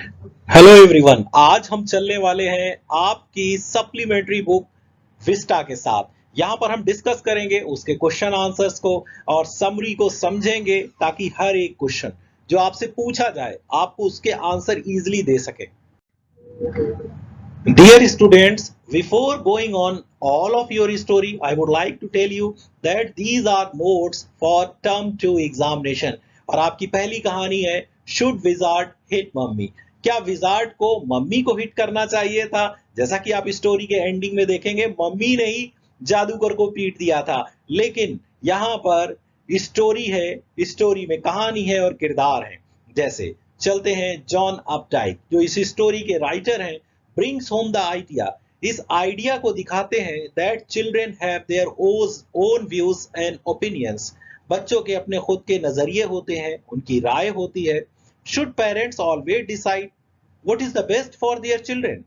Hello everyone, आज हम चलने वाले हैं आपकी सप्लीमेंट्री बुक विस्टा के साथ। यहाँ पर हम डिस्कस करेंगे उसके क्वेश्चन आंसर्स को और समरी को समझेंगे ताकि हर एक क्वेश्चन जो आपसे पूछा जाए आपको उसके आंसर इजीली दे सके। Dear students, before going on all of your story, I would like to tell you that these are notes for term 2 examination। और आपकी पहली कहानी है Should wizard hit मम्मी? क्या विजार्ड को मम्मी को हिट करना चाहिए था? जैसा कि आप स्टोरी के एंडिंग में देखेंगे, मम्मी ने ही जादूगर को पीट दिया था। लेकिन यहाँ पर स्टोरी है, स्टोरी में कहानी है और किरदार है। जैसे चलते हैं, जॉन अपडाइक जो इस स्टोरी के राइटर हैं brings home the idea। इस आइडिया को दिखाते हैं that children have their own views and opinions। बच्चों के अपने खुद के नजरिए होते हैं, उनकी राय होती है। Should parents always decide what is the best for their children?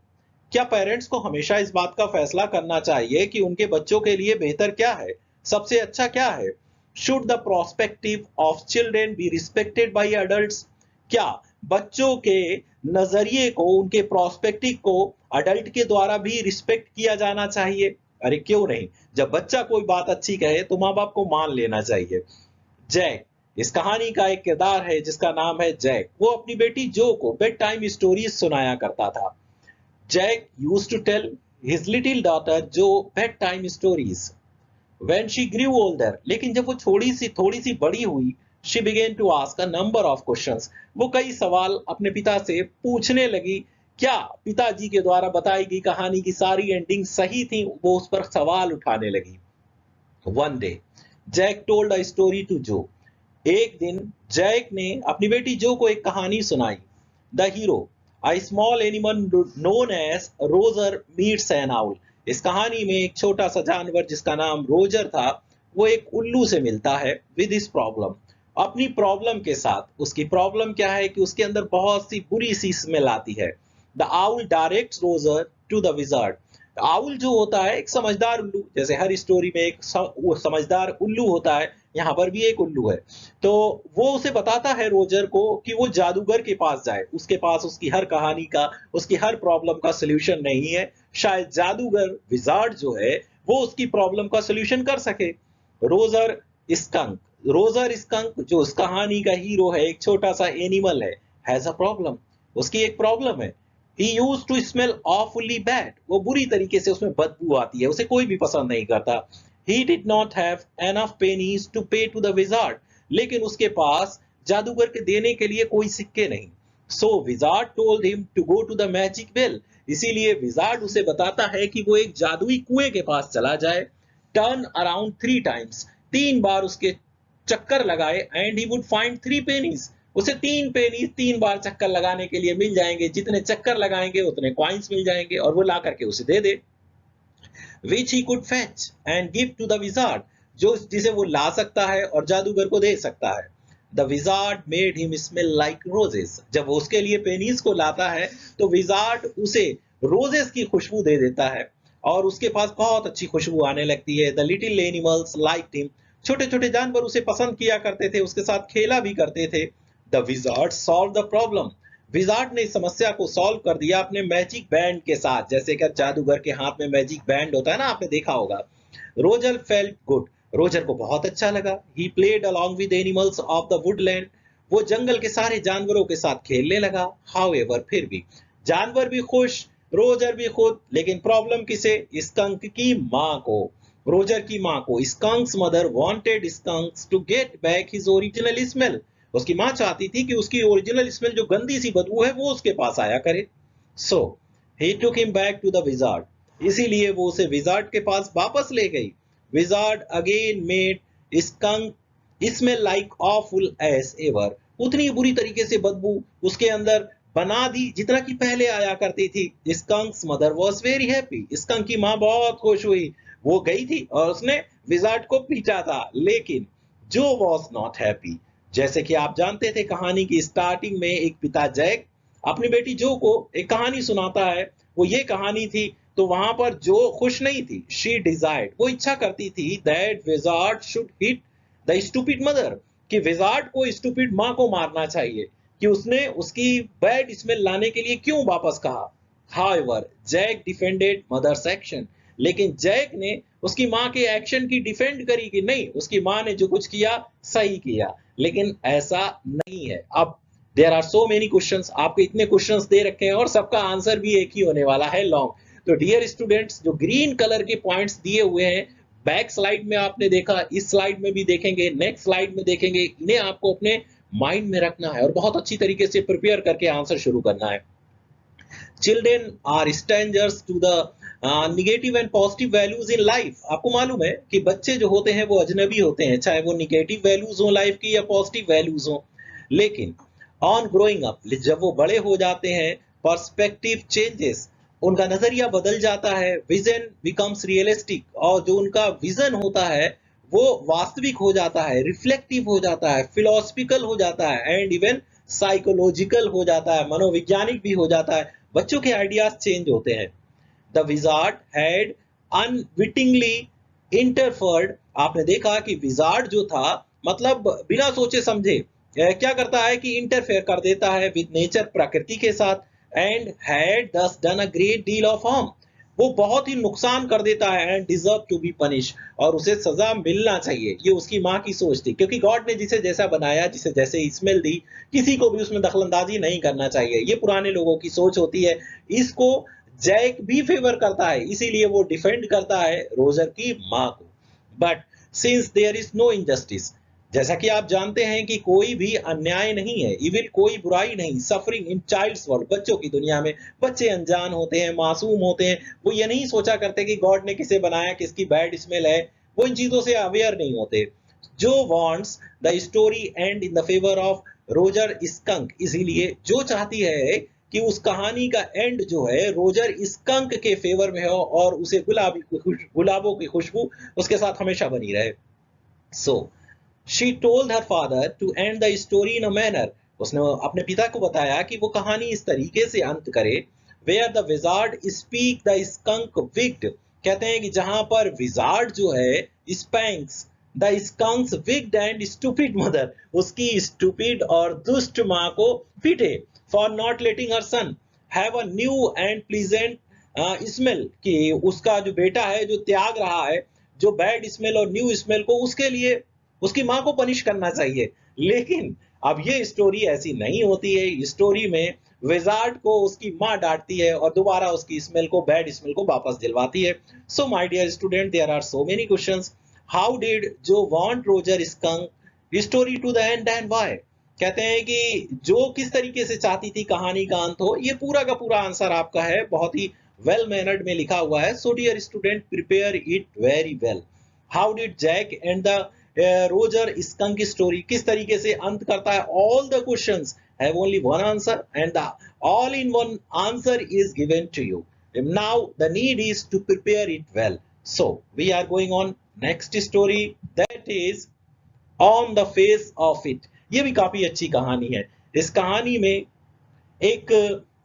क्या पेरेंट्स को हमेशा इस बात का फैसला करना चाहिए कि उनके बच्चों के लिए बेहतर क्या है, सबसे अच्छा क्या है? Should the perspective of children be respected by adults? क्या बच्चों के नजरिए को, उनके प्रोस्पेक्टिव को अडल्ट के द्वारा भी रिस्पेक्ट किया जाना चाहिए? अरे क्यों नहीं, जब बच्चा कोई बात अच्छी कहे तो माँ बाप को मान लेना चाहिए। जैक इस कहानी का एक किरदार है जिसका नाम है जैक। वो अपनी बेटी जो को बेड टाइम स्टोरीज सुनाया करता था। Jack used to tell his little daughter Jo bed time stories when she grew older। लेकिन जब वो थोड़ी सी बड़ी हुई, she began to ask a number of questions। वो कई सवाल अपने पिता से पूछने लगी। क्या पिताजी के द्वारा बताई गई कहानी की सारी एंडिंग सही थी? वो उस पर सवाल उठाने लगी। One day, Jack told a story to जो। एक दिन जैक ने अपनी बेटी जो को एक कहानी सुनाई। The hero a small animal known as Roger meets an owl। इस कहानी में एक छोटा सा जानवर जिसका नाम रोजर था, वो एक उल्लू से मिलता है विद हिज प्रॉब्लम। अपनी प्रॉब्लम के साथ। उसकी प्रॉब्लम क्या है कि उसके अंदर बहुत सी बुरी सी स्मेल आती है। The owl directs Roger to the wizard. Owl जो होता है एक समझदार उल्लू, जैसे हर स्टोरी में एक समझदार उल्लू होता है, यहाँ पर भी एक उल्लू है। तो वो उसे बताता है रोजर को कि वो जादूगर के पास जाए। उसके पास उसकी हर कहानी का, उसकी हर प्रॉब्लम का सोल्यूशन नहीं है। शायद जादूगर विजार्ड जो है वो उसकी प्रॉब्लम का सोल्यूशन कर सके। रोजर स्कंक रोजर स्कंक जो उस कहानी का हीरो है, एक छोटा सा एनिमल है, हैज अ प्रॉब्लम। उसकी एक प्रॉब्लम है। He used to smell awfully bad। वो बुरी तरीके से उसमें बदबू आती है, उसे कोई भी पसंद नहीं करता। He did not have enough pennies to pay to the wizard। लेकिन उसके पास जादूगर के देने के लिए कोई सिक्के नहीं। So wizard told him to go to the magic well। इसीलिए विजार्ड उसे बताता है कि वो एक जादुई कुएं के पास चला जाए। Turn around 3 times। 3 बार उसके चक्कर लगाए and he would find 3 pennies। उसे 3 पेनी 3 बार चक्कर लगाने के लिए मिल जाएंगे। जितने चक्कर लगाएंगे उतने कॉइन्स मिल जाएंगे और वो ला करके उसे दे दे। which he could fetch and give to the wizard। जो जिसे वो ला सकता है और जादूगर को दे सकता है। The wizard made him smell like roses। जब वो उसके लिए पेनीज को लाता है तो विजार्ड उसे रोजेस की खुशबू दे देता है और उसके पास बहुत अच्छी खुशबू आने लगती है। The little animals liked him। छोटे छोटे जानवर उसे पसंद किया करते थे, उसके साथ खेला भी करते थे। The wizard solve the problem. Wizard ने इस समस्या को सॉल्व कर दिया अपने मैजिक बैंड के साथ। जैसे कि जादूगर के हाथ में मैजिक बैंड होता है ना, आपने देखा होगा। Roger felt good. रोजर को बहुत अच्छा लगा। He played along with animals of the Woodland. वो जंगल के सारे जानवरों के साथ खेलने लगा। हाउएवर फिर भी जानवर भी खुश, रोजर भी खुद। लेकिन प्रॉब्लम किसे? स्कंक की माँ को, रोजर की माँ को। Skunk's mother wanted skunks to get back his original smell. उसकी माँ चाहती थी कि उसकी ओरिजिनल स्मेल, जो गंदी सी बदबू है, वो उसके पास आया करे। So he took him back to the wizard. इसीलिए वो उसे विजार्ड के पास वापस ले गई। Wizard again made skunk smell like awful as ever. उतनी बुरी तरीके से बदबू उसके अंदर बना दी जितना कि पहले आया करती थी। Skunk's mother was very happy. Skunk की माँ बहुत खुश हुई। वो गई थी और उसने विजार्ड को पीटा था। लेकिन जो वाज नॉट हैप्पी। जैसे कि आप जानते थे, कहानी की स्टार्टिंग में एक पिता जैक अपनी बेटी जो को एक कहानी सुनाता है। वो ये कहानी थी, तो वहां पर जो खुश नहीं थी। शी डिजायर्ड, वो इच्छा करती थी that wizard should hit the stupid mother, कि विजार्ड को स्टूपिड माँ को मारना चाहिए। कि उसने उसकी बैड स्मेल लाने के लिए क्यों वापस कहा। However, Jack defended mother's action, लेकिन जैक ने उसकी माँ के एक्शन की डिफेंड करी कि नहीं, उसकी माँ ने जो कुछ किया सही किया, लेकिन ऐसा नहीं है। अब there are so many questions, आपके इतने क्वेश्चंस दे रखे हैं और सबका आंसर भी एक ही होने वाला है, लॉन्ग। तो डियर स्टूडेंट्स, जो ग्रीन कलर के पॉइंट्स दिए हुए हैं बैक स्लाइड में आपने देखा, इस स्लाइड में भी देखेंगे, नेक्स्ट स्लाइड में देखेंगे, इन्हें आपको अपने माइंड में रखना है और बहुत अच्छी तरीके से प्रिपेयर करके आंसर शुरू करना है। Children are strangers to the negative and positive values in life. आपको मालूम है कि बच्चे जो होते हैं वो अजनबी होते हैं, चाहे वो निगेटिव वैल्यूज हो लाइफ की या पॉजिटिव वैल्यूज हो। लेकिन ऑन ग्रोइंग अप, जब वो बड़े हो जाते हैं, पर्सपेक्टिव चेंजेस, उनका नजरिया बदल जाता है, विजन बिकम्स रियलिस्टिक, और जो उनका विजन होता है वो वास्तविक हो जाता है, रिफ्लेक्टिव हो जाता है, फिलोसफिकल हो जाता है, एंड इवन साइकोलॉजिकल हो जाता है, मनोवैज्ञानिक भी हो जाता है। बच्चों के आइडियाज चेंज होते हैं। द विजार्ड हैड अनविटिंगली इंटरफर्ड, आपने देखा कि विजार्ड जो था, मतलब बिना सोचे समझे क्या करता है कि इंटरफेयर कर देता है विद नेचर, प्रकृति के साथ, and had thus done a great deal of harm, वो बहुत ही नुकसान कर देता है, and deserve to be punish, और उसे सजा मिलना चाहिए। ये उसकी माँ की सोच थी, क्योंकि गॉड ने जिसे जैसा बनाया, जिसे जैसे स्मेल दी, किसी को भी उसमें दखलंदाजी नहीं करना चाहिए। ये पुराने लोगों की सोच होती है। इसको जैक भी फेवर करता है, इसीलिए वो डिफेंड करता है रोजर की माँ को। But since there is no injustice, जैसा कि आप जानते हैं कि कोई भी अन्याय नहीं है, इविल कोई बुराई नहीं, सफरिंग इन चाइल्ड्स वर्ल्ड, बच्चों की दुनिया में बच्चे अनजान होते हैं, मासूम होते हैं, वो ये नहीं सोचा करते कि गॉड ने किसे बनाया, किसकी बैड स्मेल है, वो इन चीजों से अवेयर नहीं होते। जो wants the story and in the favour of Roger skunk, इसीलिए जो चाहती है कि उस कहानी का एंड जो है रोजर स्कंक के फेवर में हो और उसे गुलाबों की खुशबू उसके साथ हमेशा बनी रहे। सो She told her father to end the story in a manner, उसने अपने पिता को बताया कि वो कहानी इस तरीके से अंत करे, where the wizard speak the skunk wicked, कहते हैं कि जहां पर विजार्ड जो है spanks the skunk's wicked and stupid mother, उसकी stupid और दुष्ट माँ को पीटे, for not letting her son have a new and pleasant smell, कि उसका जो बेटा है जो त्याग रहा है जो बैड स्मेल और न्यू स्मेल को, उसके लिए उसकी माँ को पनिश करना चाहिए। लेकिन अब ये स्टोरी ऐसी नहीं होती है। स्टोरी में विजार्ड को उसकी माँ डांटती है और दोबारा उसकी स्मेल को, बैड स्मेल को वापस दिलवाती है। So my dear student, there are so many questions. How did Jo want Roger skunk story to the end and why, कहते हैं कि जो किस तरीके से चाहती थी कहानी का अंत हो। ये पूरा का पूरा आंसर आपका है, बहुत ही वेल मैनर्ड में लिखा हुआ है। So dear student, prepare it very well. How did Jack and the Roger skunk story, किस तरीके से अंत करता है। All the questions have only one answer and the all in one answer is given to you. Now the need is to prepare it well. So we are going on next story, that is on the face of it. ये भी काफी अच्छी कहानी है। इस कहानी में एक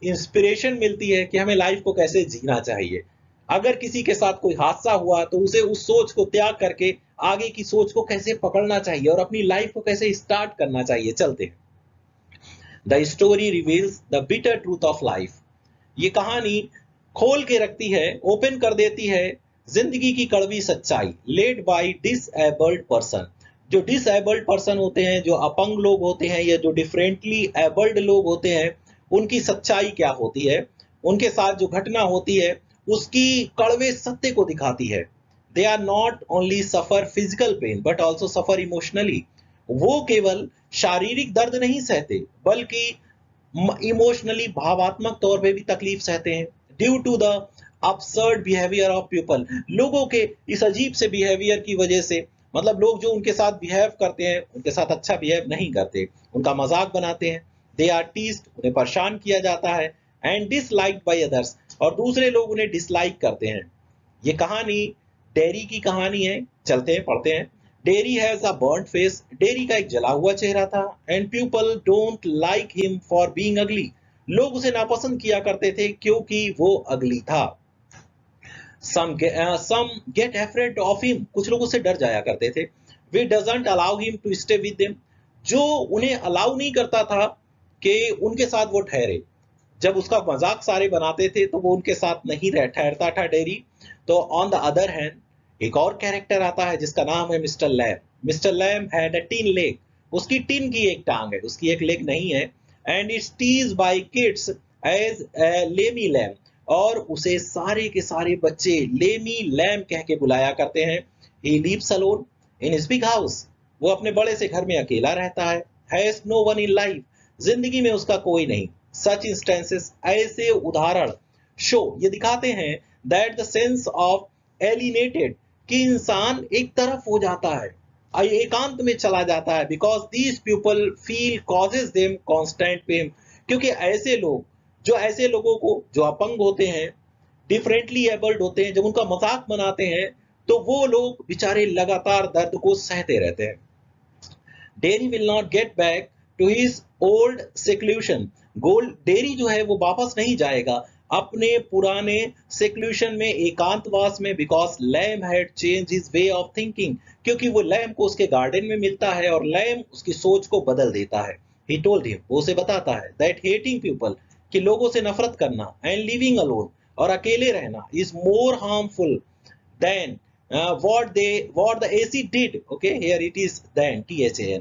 इंस्पिरेशन मिलती है कि हमें लाइफ को कैसे जीना चाहिए। अगर किसी के साथ कोई हादसा हुआ तो उसे उस सोच को त्याग करके आगे की सोच को कैसे पकड़ना चाहिए और अपनी लाइफ को कैसे स्टार्ट करना चाहिए। चलते हैं। The story reveals the bitter truth of life. ये कहानी खोल के रखती है, ओपन कर देती है जिंदगी की कड़वी सच्चाई, लेड बाय डिसेबल्ड पर्सन। जो डिसेबल्ड पर्सन होते हैं, जो अपंग लोग होते हैं या जो डिफरेंटली एबल्ड लोग होते हैं, उनकी सच्चाई क्या होती है, उनके साथ जो घटना होती है उसकी कड़वे सत्य को दिखाती है। They are not only suffer physical pain but also suffer emotionally. वो केवल शारीरिक दर्द नहीं सहते बल्कि इमोशनली, भावात्मक तौर पे भी तकलीफ सहते हैं। Due to the absurd behavior of people, लोगों के इस अजीब से बिहेवियर की वजह से, मतलब लोग जो उनके साथ बिहेव करते हैं उनके साथ अच्छा बिहेव नहीं करते, उनका मजाक बनाते हैं। दे आर टीज्ड, उन्हें परेशान किया जाता है, एंड डिसलाइक्ड बाय अदर्स, और दूसरे लोग उन्हें डिसलाइक करते हैं। ये कहानी डेरी की कहानी है। चलते हैं, पढ़ते हैं। Dairy has a burned face, dairy का एक जला हुआ चेहरा था। And people don't like him for being अगली, लोग उसे नापसंद किया करते थे क्योंकि वो अगली था। Some get afraid of him, कुछ लोग उससे डर जाया करते थे। We doesn't allow him to stay with them, जो उन्हें अलाउ नहीं करता था कि उनके साथ वो ठहरे। जब उसका मजाक सारे बनाते थे तो वो उनके साथ नहीं ठहरता था डेरी। तो ऑन द अदर हैंड एक और कैरेक्टर आता है जिसका नाम है mister Lamb. Mister Lamb had a tin leg, उसकी टिन की एक टांग है, उसकी एक लेग नहीं है। And it's tease by kids as Lamey Lamb, और उसे सारे के सारे बच्चे लेमी लैम कह के बुलाया करते हैं। He lives alone in his big house, वो अपने बड़े से घर में अकेला रहता है। Has no one in life, जिंदगी में उसका कोई नहीं। सच इंस्टेंसेस, ऐसे उदाहरण शो, ये दिखाते हैं that the sense of alienated, कि इंसान एक तरफ हो जाता है, एकांत में चला जाता है। Because these people feel causes them constant pain, क्योंकि ऐसे लोग, जो ऐसे लोगों को जो अपंग होते हैं, डिफरेंटली एबल्ड होते हैं, जब उनका मजाक बनाते हैं तो वो लोग बेचारे लगातार दर्द को सहते रहते हैं। Derry will not get back to his old seclusion, gold Derry जो है वो वापस नहीं जाएगा अपने पुराने सेक्लूशन में, एकांतवास में। Because Lamb had change his way of thinking, क्योंकि वो लैम को उसके गार्डन में मिलता है और लैम उसकी सोच को बदल देता है। ही टोल्ड हिम, वो उसे बताता है दैट हेटिंग पीपल, कि लोगों से नफरत करना, एंड लिविंग अलोन, और अकेले रहना, is more harmful than what the acid did. Okay, here it is then, THAN।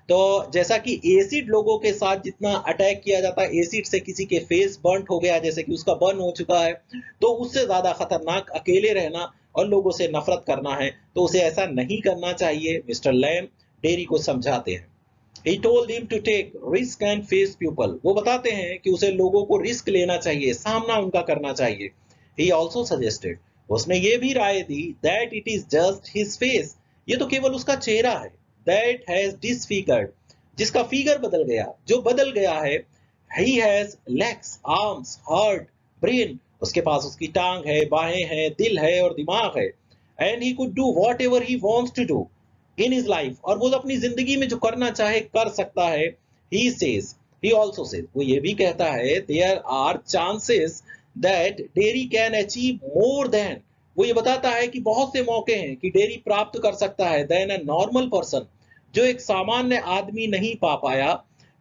तो जैसा कि एसिड लोगों के साथ जितना अटैक किया जाता है, एसिड से किसी के फेस बर्न हो गया, जैसे कि उसका बर्न हो चुका है, तो उससे ज्यादा खतरनाक अकेले रहना और लोगों से नफरत करना है। तो उसे ऐसा नहीं करना चाहिए। मिस्टर लैम डेरी को समझाते हैं। He told him to take risk and face people, वो बताते हैं कि उसे लोगों को रिस्क लेना चाहिए, सामना उनका करना चाहिए। He also suggested, उसने ये भी राय दी that it is just his face, ये तो केवल उसका चेहरा है, that has disfigured, जिसका फिगर बदल गया, जो बदल गया है। He has legs, arms, heart, brain, उसके पास उसकी टांग है, बाहें हैं, दिल है और दिमाग है। And he could do whatever he wants to do in his life, और वो अपनी जिंदगी में जो करना चाहे कर सकता है। He says, he also says, वो ये भी कहता है there are chances that dairy can achieve more than, वो ये बताता है कि बहुत से मौके हैं कि डेरी प्राप्त कर सकता है देन अ नॉर्मल पर्सन, जो एक सामान्य आदमी नहीं पा पाया,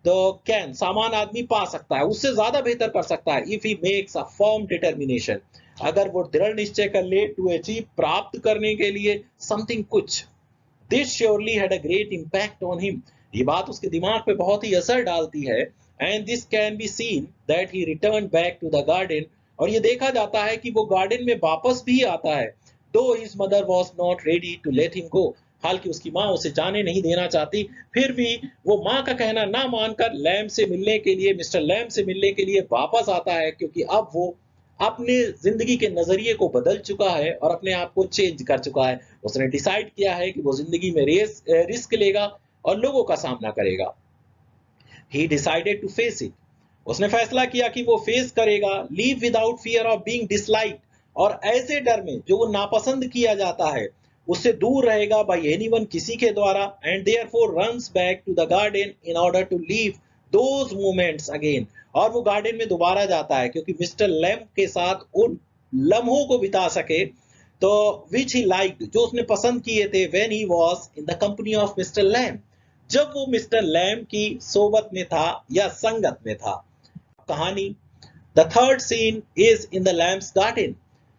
तो कैन, सामान्य आदमी पा सकता है, उससे ज्यादा बेहतर कर सकता है। If he makes a firm determination, अगर वो दृढ़ निश्चय कर ले, टू अचीव, प्राप्त करने के लिए, समथिंग, कुछ। This surely had a great impact on him, ये बात उसके दिमाग पे बहुत ही असर डालती है। And this can be seen that he return back to the garden, और ये देखा जाता है कि वो गार्डन में वापस भी आता है। Though his mother was not ready to let him go, हालांकि उसकी माँ उसे जाने नहीं देना चाहती, फिर भी वो माँ का कहना ना मानकर लैम से मिलने के लिए, मिस्टर लैम से मिलने के लिए वापस आता है, क्योंकि अब वो अपने जिंदगी के नजरिए को बदल चुका है और अपने आप को चेंज कर चुका है। उसने डिसाइड किया है कि वो जिंदगी में रिस्क लेगा और लोगों का सामना करेगा। He decided to face it, उसने फैसला किया कि वो फेस करेगा। Leave without fear of being disliked, और ऐसे डर में जो वो नापसंद किया जाता है उससे दूर रहेगा बाय एनीवन, किसी के द्वारा। And therefore runs back to the garden in order to live those moments again, और वो गार्डन में दोबारा जाता है क्योंकि मिस्टर लैम के साथ उन लम्हों को बिता सके, तो विच ही लाइक्ड, जो उसने पसंद किए थे, when he was in the company of mister Lamb, जब वो मिस्टर लैम की सोबत में था या संगत में था। कहानी, the third scene is in the Lamb's garden,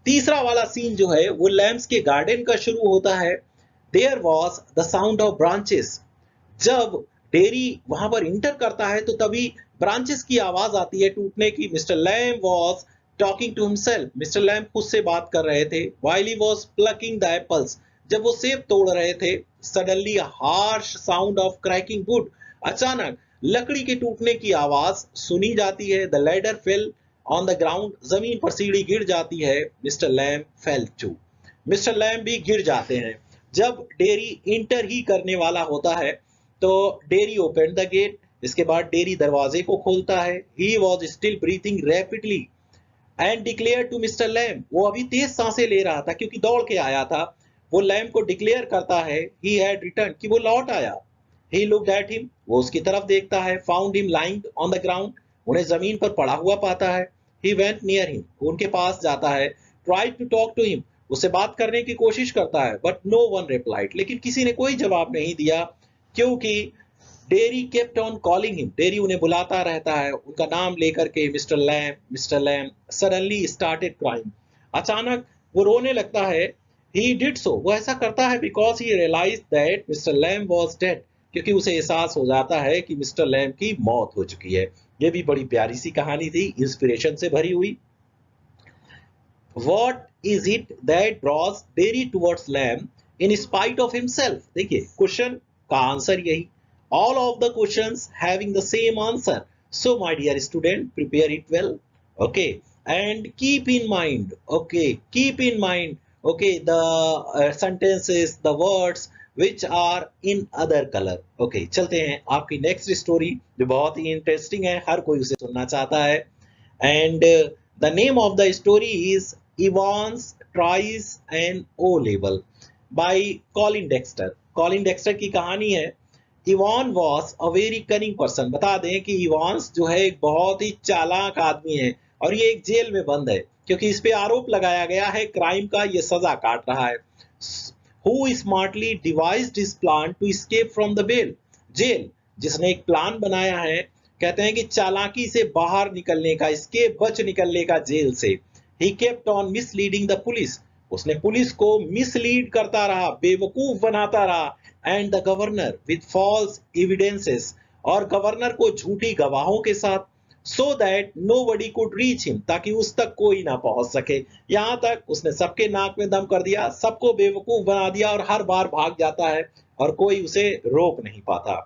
तीसरा वाला सीन जो है वो लैम्स के गार्डन का शुरू होता है। There was the sound of branches, जब डेरी वहां पर इंटर करता है तो तभी ब्रांचेस की आवाज आती है टूटने की। Mister Lamb was talking to himself, mister Lamb खुद से बात कर रहे थे। While he was plucking the apples, जब वो सेब तोड़ रहे थे। Suddenly harsh sound of cracking wood, अचानक लकड़ी के टूटने की आवाज सुनी जाती है। The ladder fell on the ground, जमीन पर सीढ़ी गिर जाती है। Mister Lamb fell too, mister Lamb भी गिर जाते हैं। जब डेरी इंटर ही करने वाला होता है तो डेरी ओपन द गेट, इसके बाद डेरी दरवाजे को खोलता है। He was still breathing rapidly and declare to mister Lamb, वो अभी तेज सांसें ले रहा था क्योंकि दौड़ के आया था। वो लैम को डिक्लेयर करता है ही हैड रिटर्न, कि वो लौट आया। ही लुक्ड एट हिम, वो उसकी तरफ देखता है। Found him lying on the ground, उन्हें जमीन पर पड़ा हुआ पाता है। ही वेंट नियर हिम, उनके पास जाता है। Tried to talk to him, उससे बात करने की कोशिश करता है, बट नो वन रिप्लाइड, लेकिन किसी ने कोई जवाब नहीं दिया, क्योंकि Derry kept on calling him, Derry उन्हें बुलाता रहता है उनका नाम लेकर के, mister Lamb, mister Lamb. Suddenly started crying, अचानक वो रोने लगता है। ही डिड सो, वो ऐसा करता है because he realise that mister Lamb was dead, क्योंकि उसे एहसास हो जाता है कि मिस्टर लैम की मौत हो चुकी है। ये भी बड़ी प्यारी सी कहानी थी, इंस्पिरेशन से भरी हुई। What is it that draws Derry towards Lamb in spite of himself? देखिए क्वेश्चन का आंसर यही, all of the questions having the same answer. So my dear student, prepare it well, okay, and keep in mind, okay, the sentences, the words which are in other color. Okay, चलते हैं आपकी next story जो बहुत ही interesting है, हर कोई उसे सुनना चाहता है। And the name of the story is Evans Tries an O Level by Colin Dexter. Colin Dexter की कहानी है। Evan was a very cunning person, बता दें कि इवान्स जो है एक बहुत ही चालाक आदमी है और ये एक जेल में बंद है क्योंकि इस पे आरोप लगाया गया है क्राइम का, ये सजा काट रहा है। Who smartly devised his plan to escape from the jail, जिसने एक प्लान बनाया है, कहते हैं कि चालाकी से बाहर निकलने का, इसके बच निकलने का जेल से। He kept on misleading the police, उसने पुलिस को मिसलीड करता रहा, बेवकूफ बनाता रहा। And the governor with false evidences, और गवर्नर को झूठी गवाहों के साथ। So that nobody could reach him, ताकि उस तक कोई ना पहुंच सके। यहां तक उसने सबके नाक में दम कर दिया, सबको बेवकूफ बना दिया और हर बार भाग जाता है और कोई उसे रोक नहीं पाता।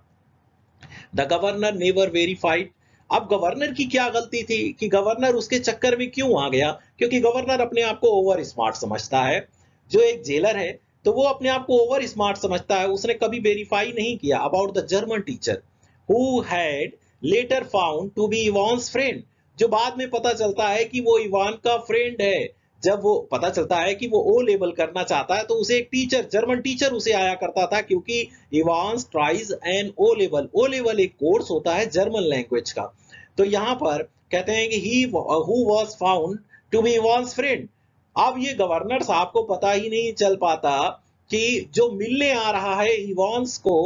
द गवर्नर नेवर वेरीफाइड, अब गवर्नर की क्या गलती थी कि गवर्नर उसके चक्कर में क्यों आ गया? क्योंकि गवर्नर अपने आप को ओवर स्मार्ट समझता है। जो एक जेलर है तो वो अपने आप को ओवर स्मार्ट समझता है, उसने कभी वेरीफाई नहीं किया about the German teacher who had later found to be Evans friend, जो बाद में पता चलता है कि वो इवान का फ्रेंड है। जब वो पता चलता है कि वो ओ लेवल करना चाहता है तो उसे एक टीचर, जर्मन टीचर उसे आया करता था, क्योंकि Evans tries an O level, O level एक कोर्स होता है जर्मन लैंग्वेज का। तो यहाँ पर कहते हैं कि he who was found to be Evans friend. अब ये गवर्नर साहब को पता ही नहीं चल पाता कि जो मिलने आ रहा है इवान्स को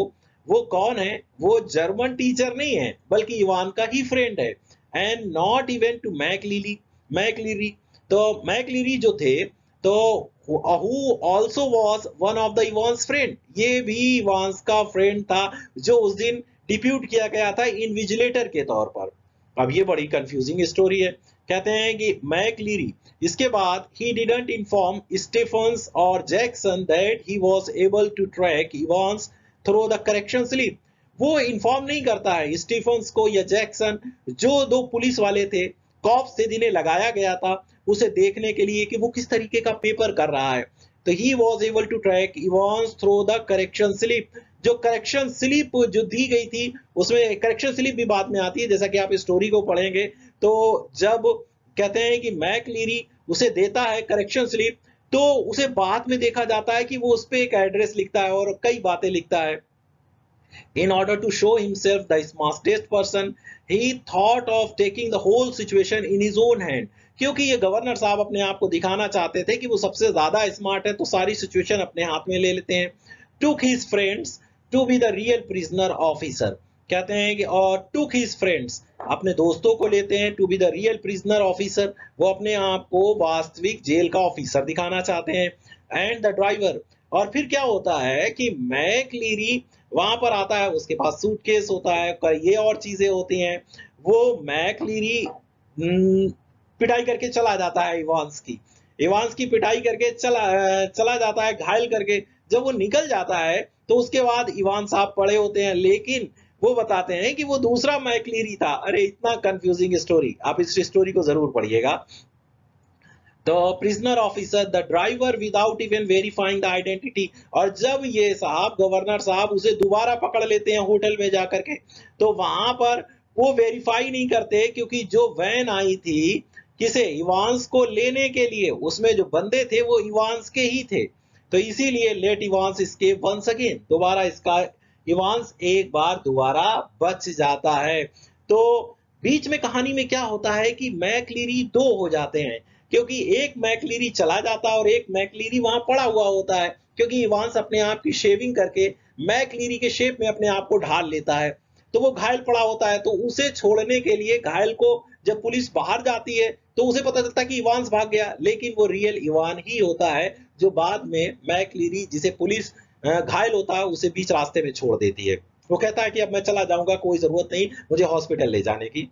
वो कौन है, वो जर्मन टीचर नहीं है बल्कि इवान का ही फ्रेंड है। एंड नॉट इवन टू मैकलीरी, तो मैकलीरी जो थे तो who also was one of the Evans friend, ये भी इवान्स का फ्रेंड था जो उस दिन डिप्यूट किया गया था इनविजिलेटर के तौर पर। अब ये बड़ी कंफ्यूजिंग स्टोरी है। कहते हैं कि मैकलीरी, इसके बाद ही डिडंट इन्फॉर्म स्टेफन्स और Jackson that he was able to track Evans through the correction slip, वो इन्फॉर्म नहीं करता है स्टीफन्स को या जैक्सन, जो दो पुलिस वाले थे, कॉप्स थे जिन्हें लगाया गया था उसे देखने के लिए कि वो किस तरीके का पेपर कर रहा है। तो he was able to track Evans through the correction slip, जो करेक्शन स्लिप जो दी गई थी उसमें करेक्शन स्लिप भी बाद में आती है, जैसा कि आप स्टोरी को पढ़ेंगे तो जब कहते हैं कि मैकलीरी उसे देता है करेक्शन स्लिप तो उसे बाद में देखा जाता है कि वो उस पे एक एड्रेस लिखता है और कई बातें लिखता है। In order to show himself the smartest person, he thought of taking the whole situation in his own hand. क्योंकि ये गवर्नर साहब अपने आप को दिखाना चाहते थे कि वो सबसे ज्यादा स्मार्ट है, तो सारी सिचुएशन अपने हाथ में ले लेते हैं। Took his friends to be the real prisoner officer. कहते हैं कि और took his friends, अपने दोस्तों को लेते हैं, to be the real prisoner officer, वो अपने आप को वास्तविक जेल का ऑफिसर दिखाना चाहते हैं। And the driver, और फिर क्या होता है कि मैकलीरी वहां पर आता है, उसके पास सूटकेस होता है, ये और चीजें होती हैं। वो मैकलीरी पिटाई करके चला जाता है इवांस की पिटाई करके चला जाता है घायल करके। जब वो निकल जाता है तो उसके बाद इवान साहब पड़े होते हैं, लेकिन वो बताते हैं कि वो दूसरा मैकलीरी था। अरे इतना कंफ्यूजिंग स्टोरी, आप इस स्टोरी को जरूर पढ़िएगा। तो prisoner officer the driver without even verifying the identity, और जब ये साहब गवर्नर साहब उसे दोबारा पकड़ लेते हैं होटल में जाकर के, तो वहां पर वो वेरीफाई नहीं करते, क्योंकि जो वैन आई थी किसे, इवांस को लेने के लिए, उसमें जो बंदे थे वो इवांस के ही थे। तो इसीलिए let Evans escape once again, दोबारा इसका इवांस एक बार दोबारा बच जाता है। तो बीच में कहानी में क्या होता है कि मैकलीरी दो हो जाते हैं, क्योंकि एक मैकलीरी चला जाता है और एक मैकलीरी वहां पड़ा हुआ होता है, क्योंकि इवांस अपने आप की शेविंग करके मैकलीरी के शेप में अपने आप को ढाल लेता है। तो वो घायल पड़ा होता है, तो उसे छोड़ने के लिए घायल को जब पुलिस बाहर जाती है तो उसे पता चलता है कि इवांस भाग गया, लेकिन वो रियल इवान ही होता है जो बाद में मैकलीरी जिसे पुलिस घायल होता है उसे बीच रास्ते में छोड़ देती है। वो कहता है कि अब मैं चला जाऊंगा, कोई जरूरत नहीं मुझे हॉस्पिटल ले जाने की।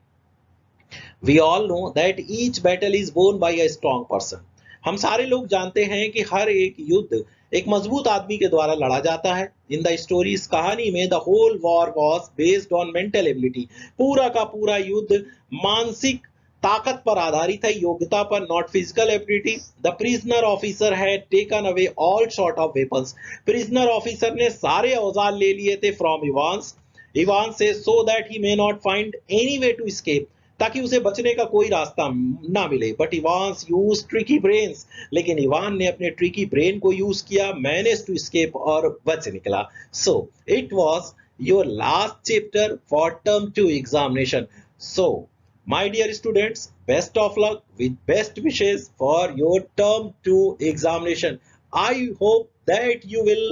We all know that each battle is won by a strong person. हम सारे लोग जानते हैं कि हर एक युद्ध एक मजबूत आदमी के द्वारा लड़ा जाता है। इन द स्टोरी, इस कहानी में the whole war was based on mental ability. पूरा का पूरा युद्ध मानसिक ताकत पर आधारित है, योग्यता पर, not physical ability. The prisoner officer had taken away all sort of weapons. Prisoner officer ने सारे औजार ले लिए थे फ्रॉम इवांस, इवान से, so that he may not find any way to escape, ताकि उसे बचने का कोई रास्ता ना मिले। But Evans use tricky brains, लेकिन इवान ने अपने ट्रिकी ब्रेन को यूज किया, मैनेज टू एस्केप, और बच निकला। So it was your last chapter for term 2 examination. So my dear students, best of luck with best wishes for your term 2 examination. I hope that you will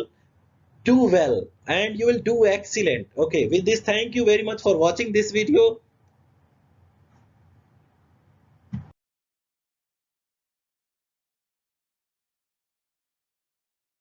do well and you will do excellent. Okay, with this, thank you very much for watching this video.